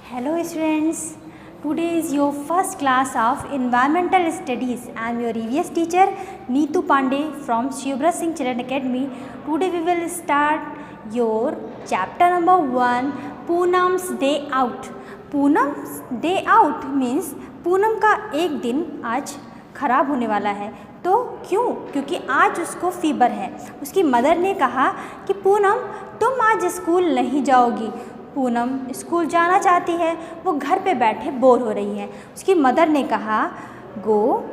Hello students, today is your first class of Environmental Studies. I am your EVS teacher Neetu Pandey from Shubhra Singh Children Academy. Today we will start your chapter number 1, Poonam's Day Out. Poonam's Day Out means Poonam का एक दिन आज ख़राब होने वाला है। तो क्यों? क्योंकि आज उसको फीवर है। उसकी मदर ने कहा कि पूनम तुम आज स्कूल नहीं जाओगी। पूनम स्कूल जाना चाहती है, वो घर पे बैठे बोर हो रही है। उसकी मदर ने कहा गो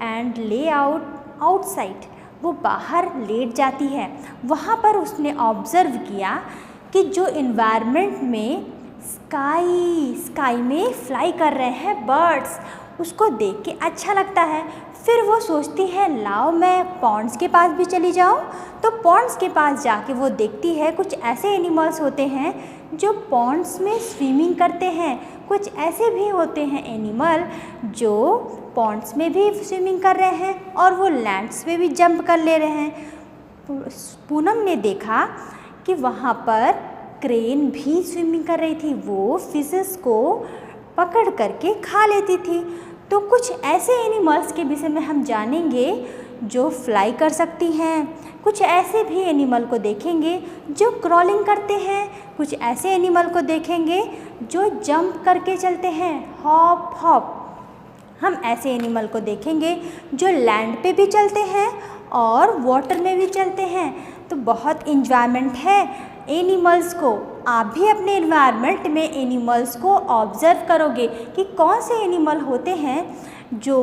एंड ले आउटसाइड। वो बाहर लेट जाती है। वहाँ पर उसने ऑब्ज़र्व किया कि जो इन्वायरमेंट में स्काई में फ्लाई कर रहे हैं बर्ड्स, उसको देख के अच्छा लगता है। फिर वो सोचती है लाओ मैं पॉन्ड्स के पास भी चली जाऊँ। तो पॉन्ड्स के पास जाके वो देखती है कुछ ऐसे एनिमल्स होते हैं जो पॉन्ड्स में स्विमिंग करते हैं। कुछ ऐसे भी होते हैं एनिमल जो पॉन्ड्स में भी स्विमिंग कर रहे हैं और वो लैंड्स पे भी जंप कर ले रहे हैं। पूनम ने देखा कि वहाँ पर क्रेन भी स्विमिंग कर रही थी। वो फिशेस को पकड़ करके खा लेती थी। तो कुछ ऐसे एनिमल्स के विषय में हम जानेंगे जो फ्लाई कर सकती हैं। कुछ ऐसे भी एनिमल को देखेंगे जो क्रॉलिंग करते हैं। कुछ ऐसे एनिमल को देखेंगे जो जंप करके चलते हैं, हॉप हॉप। हम ऐसे एनिमल को देखेंगे जो लैंड पे भी चलते हैं और वाटर में भी चलते हैं। तो बहुत इंजॉयमेंट है एनिमल्स को। आप भी अपने एनवायरनमेंट में एनिमल्स को ऑब्ज़र्व करोगे कि कौन से एनिमल होते हैं जो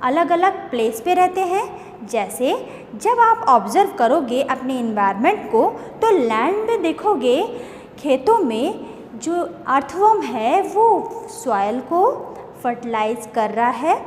अलग अलग प्लेस पे रहते हैं। जैसे जब आप ऑब्ज़र्व करोगे अपने एनवायरनमेंट को तो लैंड में देखोगे खेतों में जो अर्थवर्म है वो सॉइल को फर्टिलाइज कर रहा है,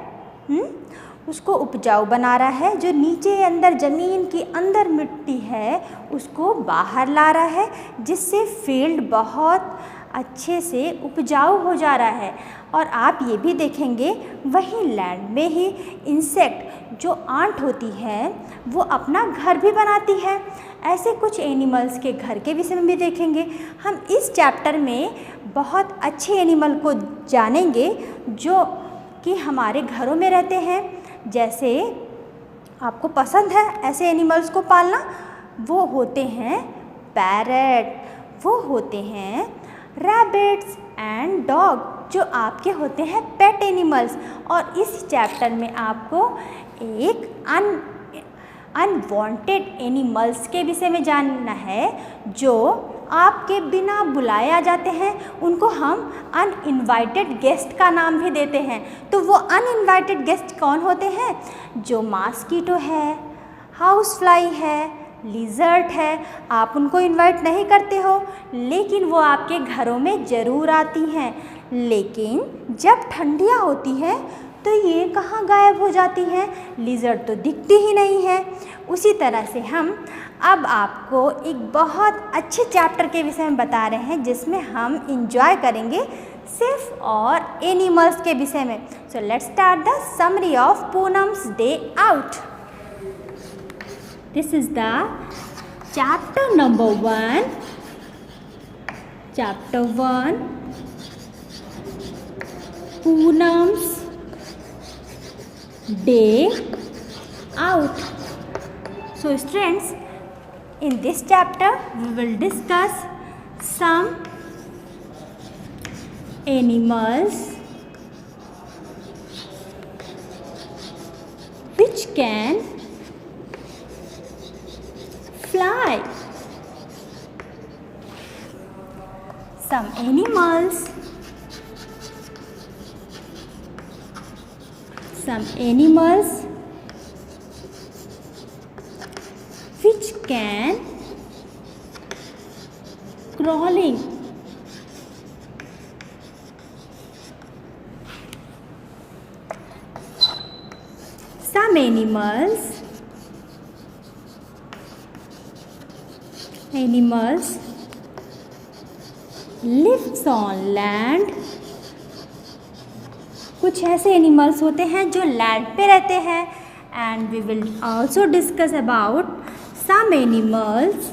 उसको उपजाऊ बना रहा है। जो नीचे अंदर ज़मीन की अंदर मिट्टी है उसको बाहर ला रहा है, जिससे फील्ड बहुत अच्छे से उपजाऊ हो जा रहा है। और आप ये भी देखेंगे वहीं लैंड में ही इंसेक्ट जो आंट होती है वो अपना घर भी बनाती है। ऐसे कुछ एनिमल्स के घर के विषय में भी देखेंगे। हम इस चैप्टर में बहुत अच्छे एनिमल को जानेंगे जो कि हमारे घरों में रहते हैं। जैसे आपको पसंद है ऐसे एनिमल्स को पालना, वो होते हैं पैरट, वो होते हैं रैबिट्स एंड डॉग, जो आपके होते हैं पेट एनिमल्स। और इस चैप्टर में आपको एक अनवांटेड एनिमल्स के विषय में जानना है जो आपके बिना बुलाए आ जाते हैं। उनको हम अनइनवाइटेड गेस्ट का नाम भी देते हैं। तो वो अनइनवाइटेड गेस्ट कौन होते हैं? जो मॉस्किटो है, हाउस फ्लाई है, लिजर्ट है। आप उनको इनवाइट नहीं करते हो लेकिन वो आपके घरों में ज़रूर आती हैं। लेकिन जब ठंडियाँ होती हैं तो ये कहाँ गायब हो जाती हैं? लिजर्ट तो दिखती ही नहीं है। उसी तरह से हम अब आपको एक बहुत अच्छे चैप्टर के विषय में बता रहे हैं जिसमें हम इंजॉय करेंगे सिर्फ और एनिमल्स के विषय में। So let's start the summary of Poonam's day out. This is the chapter number 1। Chapter 1, Poonam's day out. So students, in this chapter we will discuss some animals which can fly. Some animals which can crawling. Some animals lives on land. कुछ ऐसे animals होते हैं जो land पे रहते हैं। And we will also discuss about some animals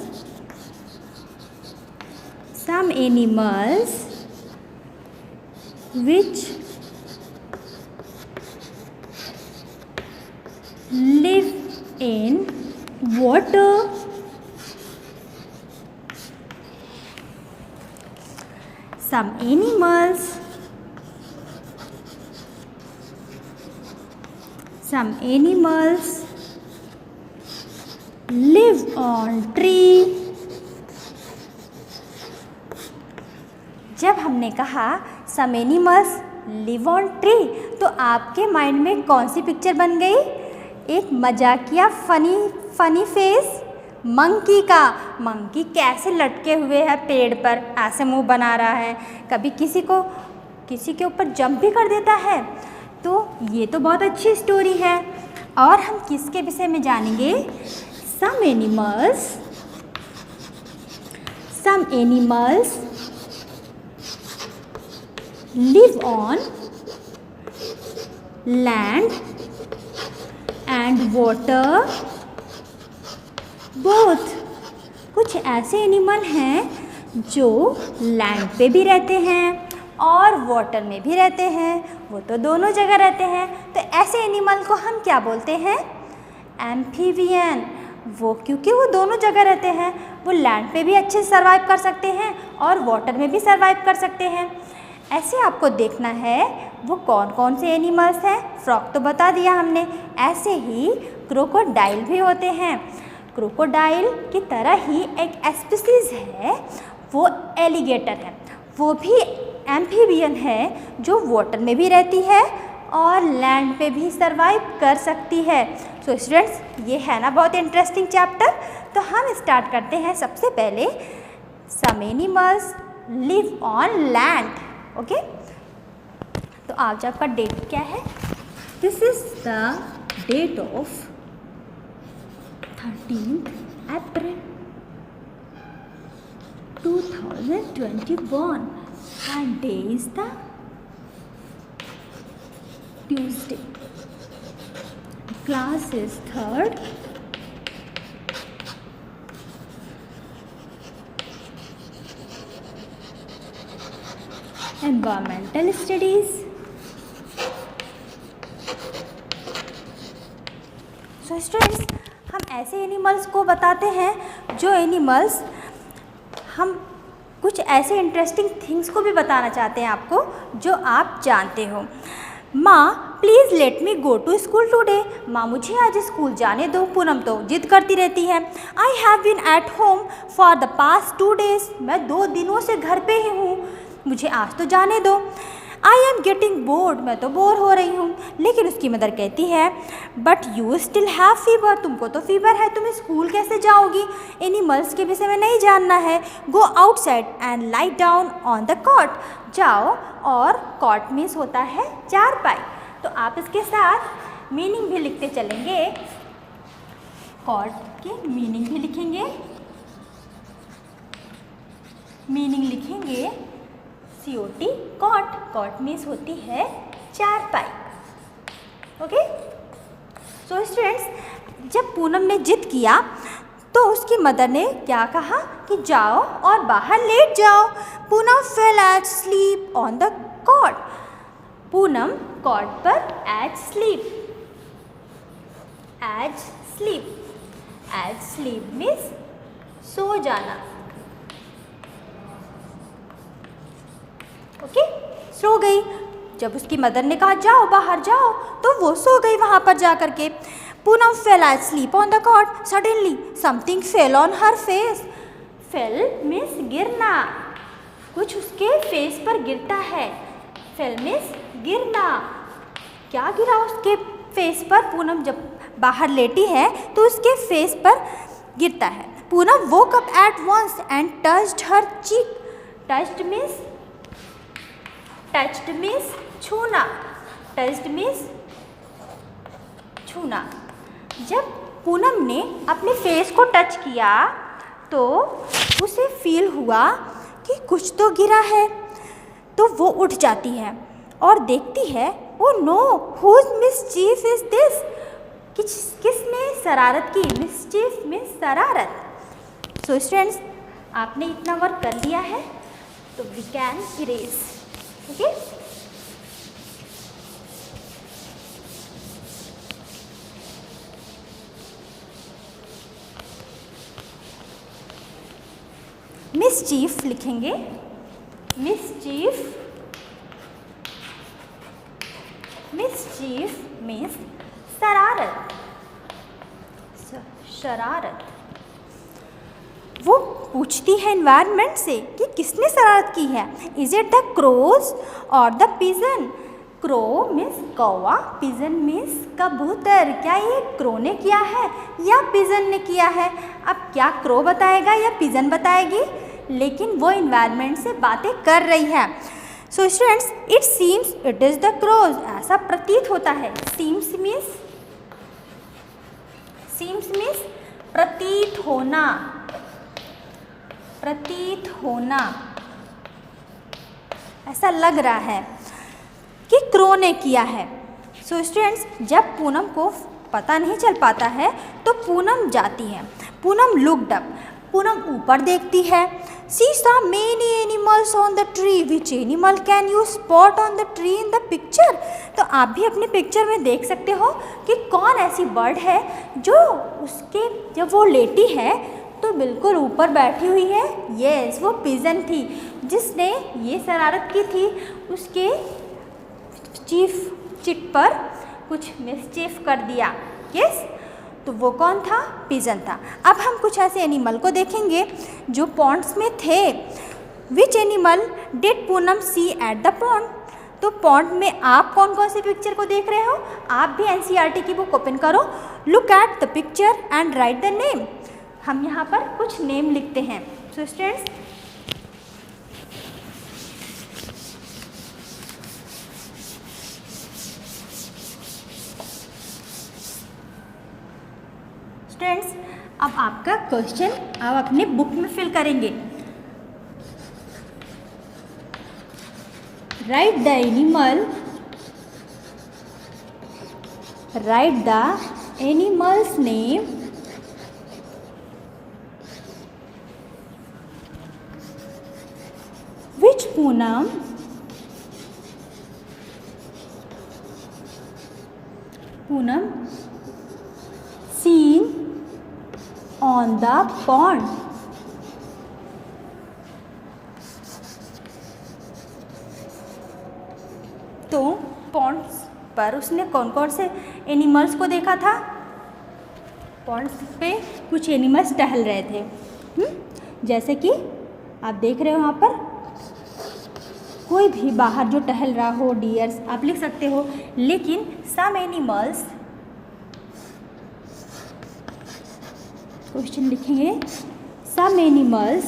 some animals which live in water, some animals live on tree. जब हमने कहा some animals live on tree तो आपके माइंड में कौन सी पिक्चर बन गई? एक मजाकिया फनी फेस मंकी का। मंकी कैसे लटके हुए है पेड़ पर, ऐसे मुंह बना रहा है, कभी किसी के ऊपर जंप भी कर देता है। तो ये तो बहुत अच्छी स्टोरी है। और हम किसके विषय में जानेंगे? some animals live on land and water both. कुछ ऐसे एनिमल हैं जो लैंड पे भी रहते हैं और वाटर में भी रहते हैं, वो तो दोनों जगह रहते हैं। तो ऐसे एनिमल को हम क्या बोलते हैं? एम्फीबियन। वो क्योंकि वो दोनों जगह रहते हैं, वो लैंड पे भी अच्छे से सर्वाइव कर सकते हैं और वाटर में भी सर्वाइव कर सकते हैं। ऐसे आपको देखना है वो कौन कौन से एनिमल्स हैं। फ्रॉग तो बता दिया हमने, ऐसे ही क्रोकोडाइल भी होते हैं। क्रोकोडाइल की तरह ही एक स्पीसीज है, वो एलिगेटर है। वो भी एम्फीबियन है जो वाटर में भी रहती है और लैंड पे भी सर्वाइव कर सकती है। सो स्टूडेंट्स, ये है ना बहुत इंटरेस्टिंग चैप्टर। तो हम स्टार्ट करते हैं। सबसे पहले some animals live on land. Okay, तो आज आपका डेट क्या है? This is the date of 13 April 2021 and day is the Tuesday. Class is 3rd. Environmental studies. So students, हम ऐसे एनिमल्स को बताते हैं जो एनिमल्स, हम कुछ ऐसे इंटरेस्टिंग थिंग्स को भी बताना चाहते हैं आपको जो आप जानते हो। माँ please let me go to school today. माँ मुझे आज स्कूल जाने दो। पूनम तो जिद करती रहती है। I have been at home for the past 2 days। मैं 2 दिनों से घर पे ही हूँ, मुझे आज तो जाने दो। I am getting bored. मैं तो बोर हो रही हूँ। लेकिन उसकी मदर कहती है but you still have fever. तुमको तो फीवर है, तुम स्कूल कैसे जाओगी? एनिमल्स के विषय में नहीं जानना है। Go outside and lie down on the cot. जाओ, और कॉट मीन्स होता है चारपाई। तो आप इसके साथ मीनिंग भी लिखते चलेंगे। कॉट की मीनिंग भी लिखेंगे। मीनिंग लिखेंगे COT, कॉट। कॉट मीन्स होती है चारपाई। ओके, सो स्टूडेंट्स, जब पूनम ने जिद किया तो उसकी मदर ने क्या कहा कि जाओ और बाहर लेट जाओ। Poonam fell asleep on the cot. Poonam cot पर asleep. Asleep, asleep means सो जाना। ओके, सो गई। जब उसकी मदर ने कहा जाओ बाहर जाओ, तो वो सो गई वहाँ पर जा कर के। Poonam fell asleep on the cot. Suddenly something fell on her face. Fell means गिरना, कुछ उसके फेस पर गिरता है। फेल मीन्स गिरना। क्या गिरा उसके फेस पर? पूनम जब बाहर लेटी है तो उसके फेस पर गिरता है। Poonam woke up at once and touched her cheek. Touched means छूना। Touched means छूना। जब पूनम ने अपने फेस को टच किया तो उसे फील हुआ कि कुछ तो गिरा है। तो वो उठ जाती है और देखती है, oh no, whose mischief is this? किसने शरारत की? मिसचीफ मीन्स शरारत। सो स्टूडेंट्स, आपने इतना वर्क कर लिया है। तो we can erase. Okay. Mischief लिखेंगे. मिसचीफ मीन्स शरारत. शरारत. वो पूछती है एनवायरनमेंट से कि किसने शरारत की है. इज इट द क्रोज और द पिजन. क्रो मीन्स कौवा, पिजन मीन्स कबूतर. क्या ये क्रो ने किया है या पिजन ने किया है. अब क्या क्रो बताएगा या पिजन बताएगी, लेकिन वो एनवायरनमेंट से बातें कर रही है. So students, it seems it is the crows. ऐसा प्रतीत होता है. सीम्स मीन्स प्रतीत होना. प्रतीत होना. ऐसा लग रहा है कि क्रो ने किया है. सो स्टूडेंट्स, जब पूनम को पता नहीं चल पाता है तो पूनम जाती है. Poonam looked up. पूनम ऊपर देखती है. She saw many animals on the tree. Which animal can you spot on the tree in the picture? तो आप भी अपने पिक्चर में देख सकते हो कि कौन ऐसी बर्ड है जो उसके जब वो लेटी है तो बिल्कुल ऊपर बैठी हुई है. यस, वो पिजन थी जिसने ये शरारत की थी. उसके चीफ चिट पर कुछ मिसचीफ कर दिया. यस, तो वो कौन था. पिजन था. अब हम कुछ ऐसे एनिमल को देखेंगे जो पॉन्ड्स में थे. Which animal did Poonam see at the pond. तो पॉन्ड में आप कौन कौन सी पिक्चर को देख रहे हो. आप भी एनसीईआरटी की बुक ओपन करो. Look at the picture and right the name. हम यहाँ पर कुछ नेम लिखते हैं. सो स्टूडेंट्स, स्टूडेंट्स, अब आपका क्वेश्चन आप अपने बुक में फिल करेंगे. Right the animals name which Poonam seen on the pond. तो पॉन्ड्स पर उसने कौन कौन से एनिमल्स को देखा था. पॉन्ड्स पे कुछ एनिमल्स टहल रहे थे. जैसे कि आप देख रहे हो यहाँ पर कोई भी बाहर जो टहल रहा हो, डियर्स आप लिख सकते हो. लेकिन सम एनिमल्स, क्वेश्चन लिखेंगे, some animals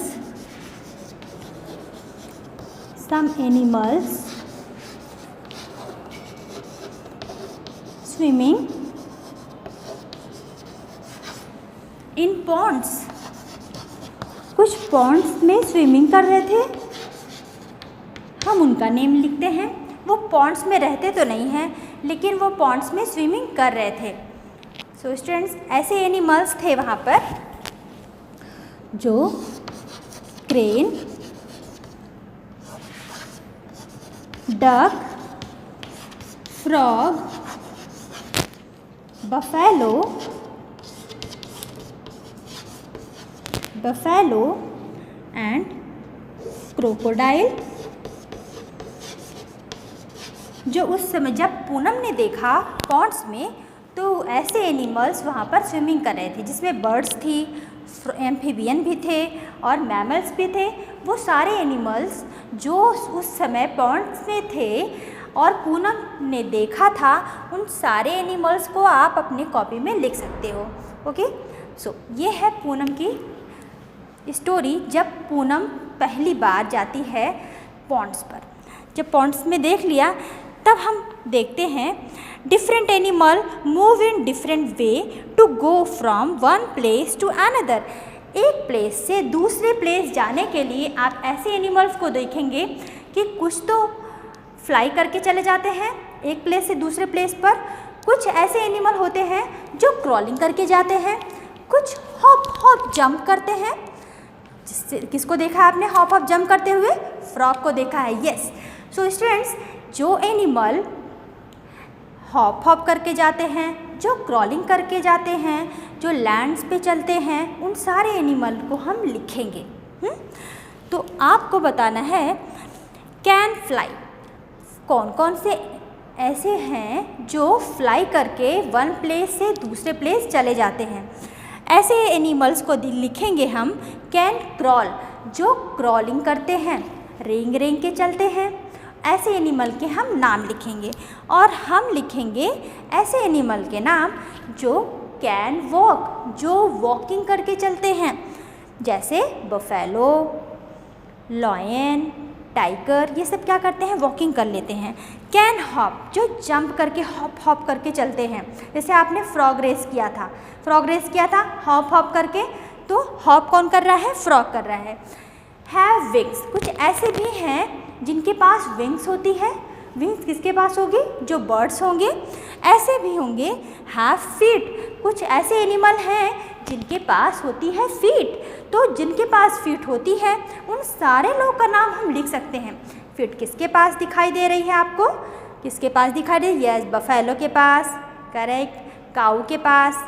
swimming in ponds. कुछ पॉन्ड्स में स्विमिंग कर रहे थे. हम उनका नेम लिखते हैं. वो पॉन्ड्स में रहते तो नहीं हैं, लेकिन वो पॉन्ड्स में स्विमिंग कर रहे थे. सो स्टूडेंट्स, ऐसे एनिमल्स थे वहाँ पर जो crane, duck, frog, buffalo and crocodile. जो उस समय जब पूनम ने देखा पॉन्ड्स में तो ऐसे एनिमल्स वहाँ पर स्विमिंग कर रहे थे, जिसमें बर्ड्स थी, एम्फीबियन भी थे और मैमल्स भी थे. वो सारे एनिमल्स जो उस समय पॉन्ड्स में थे और पूनम ने देखा था, उन सारे एनिमल्स को आप अपने कॉपी में लिख सकते हो. ओके. सो ये है पूनम की स्टोरी. जब पूनम पहली बार जाती है पॉन्ड्स पर. जब पॉन्ड्स में देख लिया तब हम देखते हैं different animal move in different way to go from one place to another. एक प्लेस से दूसरे प्लेस जाने के लिए आप ऐसे एनिमल्स को देखेंगे कि कुछ तो फ्लाई करके चले जाते हैं एक प्लेस से दूसरे प्लेस पर. कुछ ऐसे एनिमल होते हैं जो क्रॉलिंग करके जाते हैं. कुछ हॉप जंप करते हैं. जिससे किसको देखा है आपने हॉप हॉप जंप करते हुए? फ्रॉग को देखा है। यस। सो स्टूडेंट्स, जो एनिमल हॉप हॉप करके जाते हैं, जो क्रॉलिंग करके जाते हैं, जो लैंड्स पे चलते हैं, उन सारे एनिमल को हम लिखेंगे। तो आपको बताना है कैन फ्लाई, कौन कौन से ऐसे हैं जो फ्लाई करके वन प्लेस से दूसरे प्लेस चले जाते हैं। ऐसे एनिमल्स को लिखेंगे हम। कैन क्रॉल, जो क्रॉलिंग करते हैं, रेंग रेंग के चलते हैं, ऐसे एनिमल के हम नाम लिखेंगे। और हम लिखेंगे ऐसे एनिमल के नाम जो कैन वॉक, जो वॉकिंग करके चलते हैं, जैसे बफेलो, लॉयन, टाइगर, ये सब क्या करते हैं? वॉकिंग कर लेते हैं। कैन हॉप, जो जंप करके हॉप हॉप करके चलते हैं, जैसे आपने फ्रॉग रेस किया था, हॉप हॉप करके, तो हॉप कौन कर रहा है? फ्रॉग कर रहा है। हैव विंग्स, कुछ ऐसे भी हैं जिनके पास विंग्स होती है। विंग्स किसके पास होगी? जो बर्ड्स होंगे। ऐसे भी होंगे हैव फीट, कुछ ऐसे एनिमल हैं जिनके पास होती है फीट। तो जिनके पास फीट होती है उन सारे लोगों का नाम हम लिख सकते हैं। फीट किसके पास दिखाई दे रही है आपको? किसके पास दिखाई दे रही है? यस, बफेलो के पास, करेक्ट। काऊ के पास,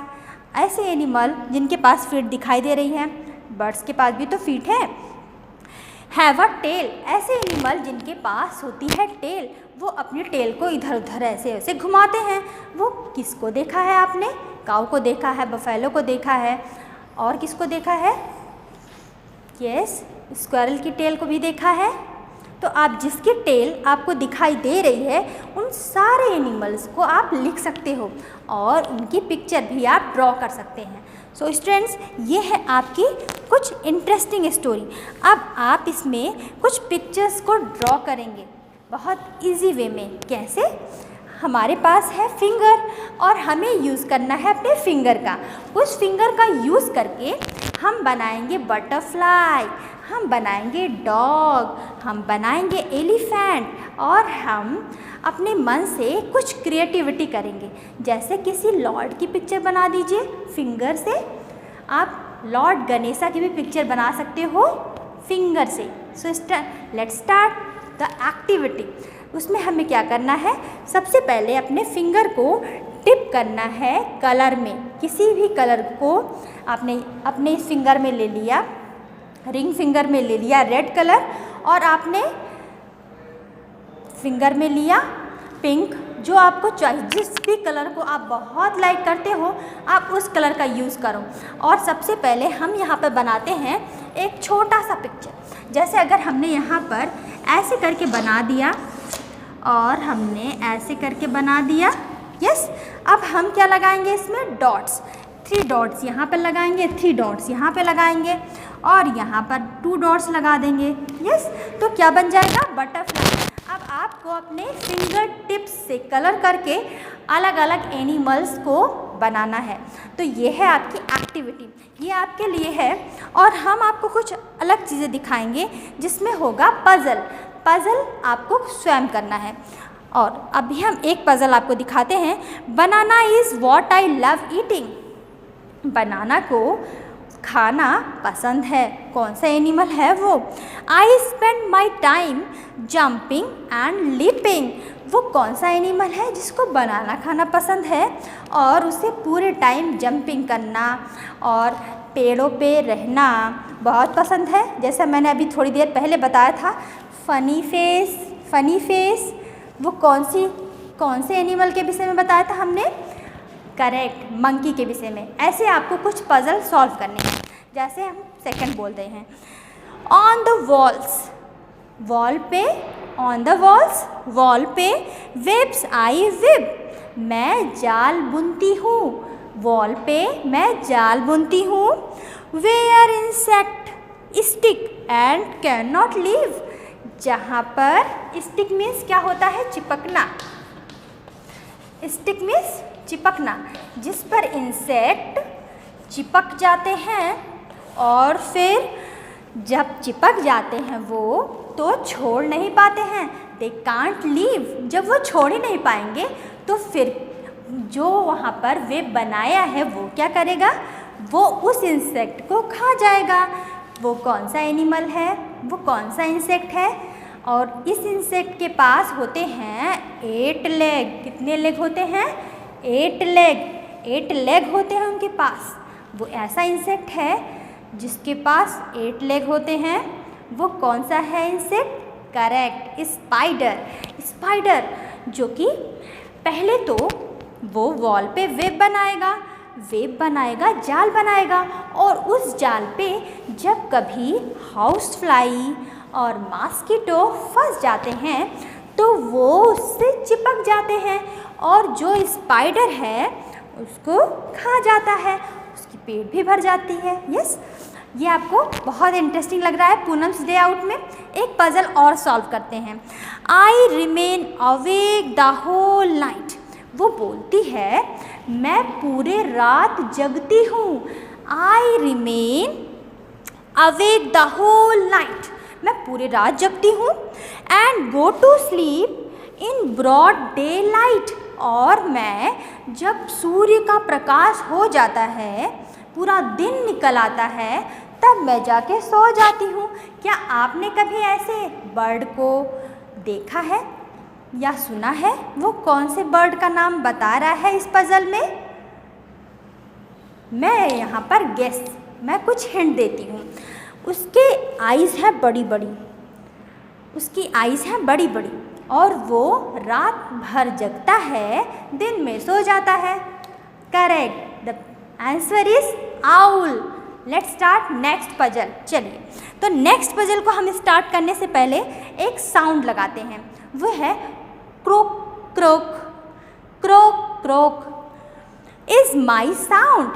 ऐसे एनिमल जिनके पास फीट दिखाई दे रही है। बर्ड्स के पास भी तो फीट है। हैव अ टेल, ऐसे एनिमल जिनके पास होती है टेल, वो अपनी टेल को इधर उधर ऐसे ऐसे घुमाते हैं। वो किसको देखा है आपने? काऊ को देखा है, बफेलो को देखा है, और किसको देखा है? यस, स्क्वायरल की टेल को भी देखा है। तो आप जिसकी टेल आपको दिखाई दे रही है उन सारे एनिमल्स को आप लिख सकते हो और उनकी पिक्चर भी आप ड्रॉ कर सकते हैं। सो स्टूडेंट्स, ये है आपकी कुछ इंटरेस्टिंग स्टोरी। अब आप इसमें कुछ पिक्चर्स को ड्रॉ करेंगे बहुत इजी वे में। कैसे? हमारे पास है फिंगर और हमें यूज़ करना है अपने फिंगर का। उस फिंगर का यूज़ करके हम बनाएंगे बटरफ्लाई, हम बनाएंगे डॉग, हम बनाएंगे एलिफेंट, और हम अपने मन से कुछ क्रिएटिविटी करेंगे। जैसे किसी लॉर्ड की पिक्चर बना दीजिए फिंगर से। आप लॉर्ड गणेशा की भी पिक्चर बना सकते हो फिंगर से। So let's start the activity. उसमें हमें क्या करना है? सबसे पहले अपने फिंगर को टिप करना है कलर में। किसी भी कलर को आपने अपने फिंगर में ले लिया, रिंग फिंगर में ले लिया रेड कलर, और आपने फिंगर में लिया पिंक, जो आपको चाहिए। जिस भी कलर को आप बहुत लाइक करते हो आप उस कलर का यूज़ करो। और सबसे पहले हम यहाँ पर बनाते हैं एक छोटा सा पिक्चर। जैसे अगर हमने यहाँ पर ऐसे करके बना दिया और हमने ऐसे करके बना दिया। यस, अब हम क्या लगाएंगे इसमें? डॉट्स। 3 डॉट्स यहाँ पर लगाएंगे, 3 डॉट्स यहाँ पे लगाएंगे, और यहाँ पर 2 डॉट्स लगा देंगे। यस, तो क्या बन जाएगा? बटरफ्लाई। अब आपको अपने फिंगर टिप्स से कलर करके अलग अलग एनिमल्स को बनाना है। तो ये है आपकी एक्टिविटी, ये आपके लिए है। और हम आपको कुछ अलग चीज़ें दिखाएंगे जिसमें होगा पज़ल। पज़ल आपको स्वयं करना है। और अभी हम एक पज़ल आपको दिखाते हैं। Banana is what I love eating. Banana को खाना पसंद है। कौन सा एनिमल है वो? I spend my time jumping and leaping. वो कौन सा एनिमल है जिसको बनाना खाना पसंद है और उसे पूरे टाइम जंपिंग करना और पेड़ों पे रहना बहुत पसंद है? जैसा मैंने अभी थोड़ी देर पहले बताया था, फ़नी फेस। फ़नी फेस वो कौन से एनिमल के विषय में बताया था हमने? करेक्ट, मंकी के विषय में। ऐसे आपको कुछ पज़ल सॉल्व करने हैं। जैसे हम सेकंड बोलते हैं, ऑन द वॉल्स, वॉल पे, ऑन द वॉल्स, वॉल पे, वेब्स आई वेब, मैं जाल बुनती हूँ, वॉल पे मैं जाल बुनती हूँ। Where insect stick and can not leave, जहाँ पर स्टिक मीन्स क्या होता है? चिपकना। स्टिक मीन्स चिपकना, जिस पर इंसेक्ट चिपक जाते हैं और फिर जब चिपक जाते हैं वो तो छोड़ नहीं पाते हैं। They can't leave. जब वो छोड़ ही नहीं पाएंगे तो फिर जो वहाँ पर वेब बनाया है वो क्या करेगा? वो उस इंसेक्ट को खा जाएगा। वो कौन सा एनिमल है, वो कौन सा इंसेक्ट है। और इस इंसेक्ट के पास होते हैं 8 लेग। कितने लेग होते हैं? 8 लेग। 8 लेग होते हैं उनके पास। वो ऐसा इंसेक्ट है जिसके पास 8 लेग होते हैं। वो कौन सा है इंसेक्ट? Correct, spider. स्पाइडर जो कि पहले तो वो वॉल पे वेब बनाएगा, जाल बनाएगा, और उस जाल पे जब कभी हाउस फ्लाई और मॉस्किटो फंस जाते हैं तो वो उससे चिपक जाते हैं और जो स्पाइडर है उसको खा जाता है, उसकी पेट भी भर जाती है। यस, ये आपको बहुत इंटरेस्टिंग लग रहा है। पूनम्स डे आउट में एक पजल और सॉल्व करते हैं। I remain awake the whole night. वो बोलती है मैं पूरे रात जगती हूँ। I remain awake the whole night. मैं पूरे रात जगती हूँ। And go to sleep in broad daylight. और मैं जब सूर्य का प्रकाश हो जाता है, पूरा दिन निकल आता है, तब मैं जाके सो जाती हूँ। क्या आपने कभी ऐसे बर्ड को देखा है या सुना है? वो कौन से बर्ड का नाम बता रहा है इस पजल में? मैं यहाँ पर मैं कुछ हिंट देती हूँ। उसके आइज़ हैं बड़ी बड़ी, उसकी आइज़ हैं बड़ी बड़ी, और वो रात भर जगता है, दिन में सो जाता है। Correct, the answer is owl. Let's start next puzzle. चलिए, तो नेक्स्ट पजल को हम स्टार्ट करने से पहले एक साउंड लगाते हैं। वो है crook crook. Crook crook is my sound.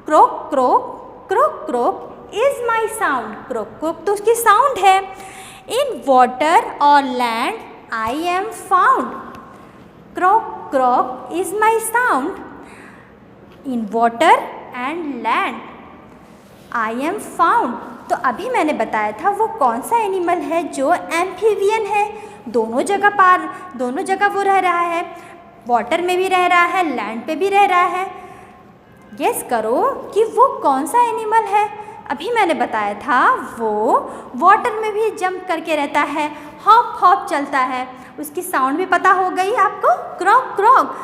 Crook crook, crook crook is my sound. Crook crook तो उसकी साउंड है। इन वाटर और land I am found. Crook crook is my sound. In water and land I am found. तो अभी मैंने बताया था वो कौन सा एनिमल है जो एम्फीबियन है। दोनों जगह वो रह रहा है। वाटर में भी रह रहा है, लैंड पे भी रह रहा है। गेस करो कि वो कौन सा एनिमल है। अभी मैंने बताया था वो वाटर में भी जंप करके रहता है, हॉप हॉप चलता है। उसकी साउंड भी पता हो गई आपको, crook crook.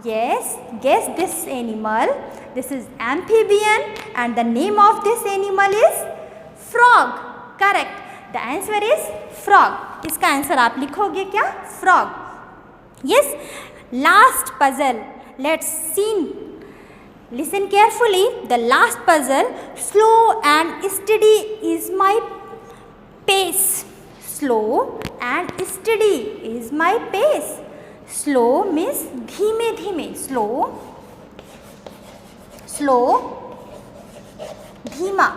Yes, guess this animal. This is amphibian and the name of this animal is frog. Correct. The answer is frog. इसका आंसर आप लिखोगे क्या? Frog. Yes. Last puzzle. Let's see. Listen carefully. The last puzzle. Slow and steady is my pace. Slow and steady is my pace. Slow means धीमे धीमे, slow धीमा।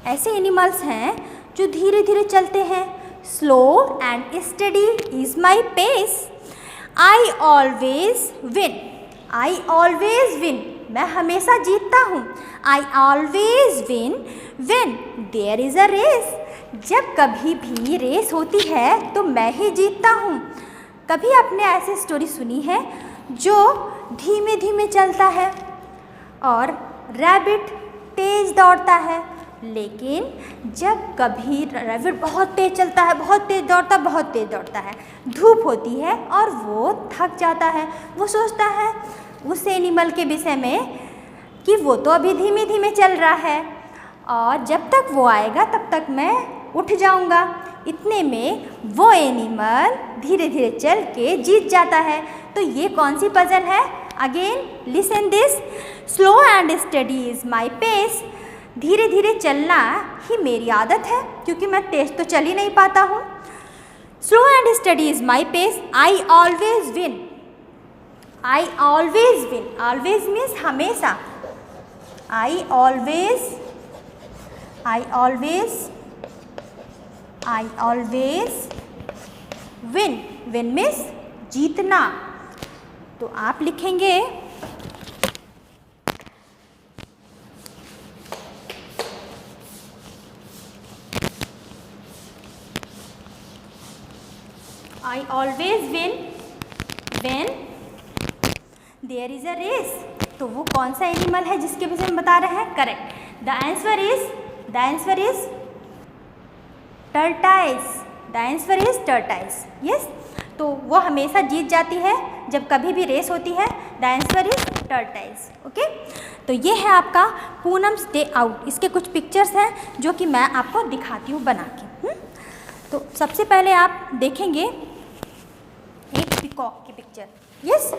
ऐसे animals हैं जो धीरे धीरे चलते हैं। Slow and steady is my pace. I always win. I always win, मैं हमेशा जीतता हूँ। I always win when there is a race. जब कभी भी रेस होती है तो मैं ही जीतता हूँ। कभी आपने ऐसी स्टोरी सुनी है जो धीमे धीमे चलता है और रैबिट तेज दौड़ता है, लेकिन जब कभी रैबिट बहुत तेज चलता है, बहुत तेज दौड़ता है, धूप होती है और वो थक जाता है। वो सोचता है उस एनिमल के विषय में कि वो तो अभी धीमे धीमे चल रहा है और जब तक वो आएगा तब तक मैं उठ जाऊंगा। इतने में वो एनिमल धीरे धीरे चल के जीत जाता है। तो ये कौन सी पजल है? Again listen this. Slow and steady is my pace. धीरे धीरे चलना ही मेरी आदत है क्योंकि मैं तेज तो चल ही नहीं पाता हूँ। Slow and steady is my pace. I always win. I always win, always means हमेशा। I always win. Win means जीतना। तो आप लिखेंगे I always win when there is a race. तो वो कौन सा एनिमल है जिसके विषय में बता रहे हैं? Correct, the answer is the answer is tortoise. The answer is tortoise. Yes, तो वो हमेशा जीत जाती है जब कभी भी रेस होती है। The answer is tortoise. Okay, तो ये है आपका पूनम्स डे आउट। इसके कुछ पिक्चर्स हैं जो कि मैं आपको दिखाती हूँ बना के। तो सबसे पहले आप देखेंगे एक पिकॉक की पिक्चर। यस,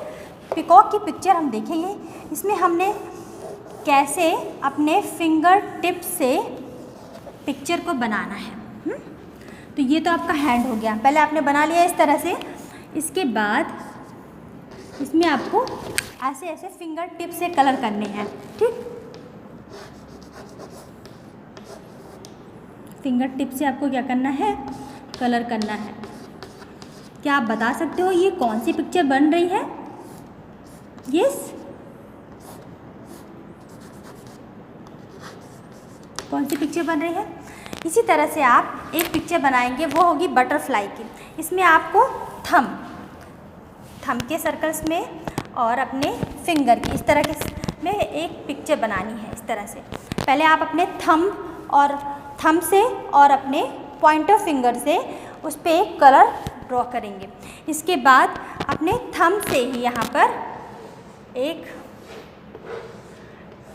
पिकॉक की पिक्चर हम देखेंगे। इसमें हमने कैसे अपने फिंगर टिप से पिक्चर को बनाना है। तो ये तो आपका हैंड हो गया, पहले आपने बना लिया इस तरह से। इसके बाद इसमें आपको ऐसे ऐसे फिंगर टिप से कलर करने हैं। ठीक, फिंगर टिप से आपको क्या करना है, कलर करना है। क्या आप बता सकते हो ये कौन सी पिक्चर बन रही है? यस, कौन सी पिक्चर बन रही है? इसी तरह से आप एक पिक्चर बनाएंगे, वो होगी बटरफ्लाई की। इसमें आपको थंब के सर्कल्स में और अपने फिंगर की इस तरह के में एक पिक्चर बनानी है। इस तरह से पहले आप अपने थंब से और अपने पॉइंटर फिंगर से उस पर एक कलर ड्रॉ करेंगे। इसके बाद अपने थंब से ही यहाँ पर एक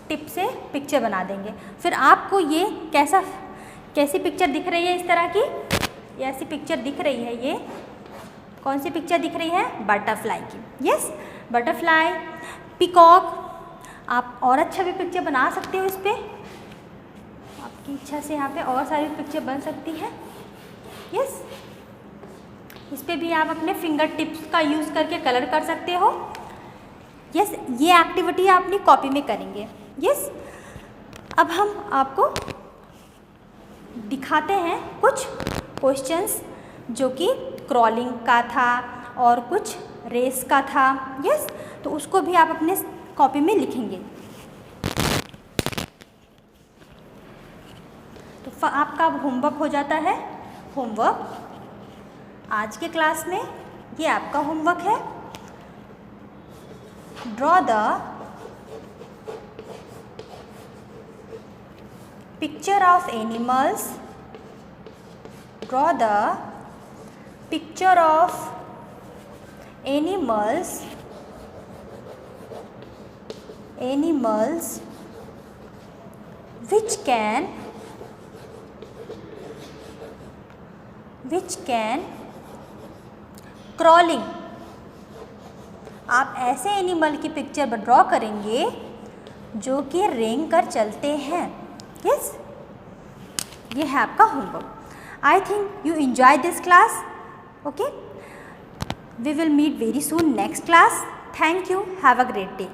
टिप से पिक्चर बना देंगे। फिर आपको ये कैसी पिक्चर दिख रही है? इस तरह की ये ऐसी पिक्चर दिख रही है। ये कौन सी पिक्चर दिख रही है? बटरफ्लाई की। Yes, butterfly, peacock. आप और अच्छा भी पिक्चर बना सकते हो इस पर, आपकी इच्छा से यहाँ पे और सारी पिक्चर बन सकती है। यस, इस पर भी आप अपने फिंगर टिप्स का यूज़ करके कलर कर सकते हो। यस, ये एक्टिविटी आप अपनी कॉपी में करेंगे। यस, अब हम आपको दिखाते हैं कुछ क्वेश्चंस जो कि क्रॉलिंग का था और कुछ रेस का था। यस, तो उसको भी आप अपने कॉपी में लिखेंगे। तो आपका होमवर्क हो जाता है। होमवर्क आज के क्लास में ये आपका होमवर्क है। Draw the picture of animals. Draw the picture of animals which can crawling। आप ऐसे एनिमल की पिक्चर ड्रॉ करेंगे जो कि रेंग कर चलते हैं। यस, ये है आपका homework. I think you enjoy this class. Okay, we will meet very soon next class. Thank you, have a great day.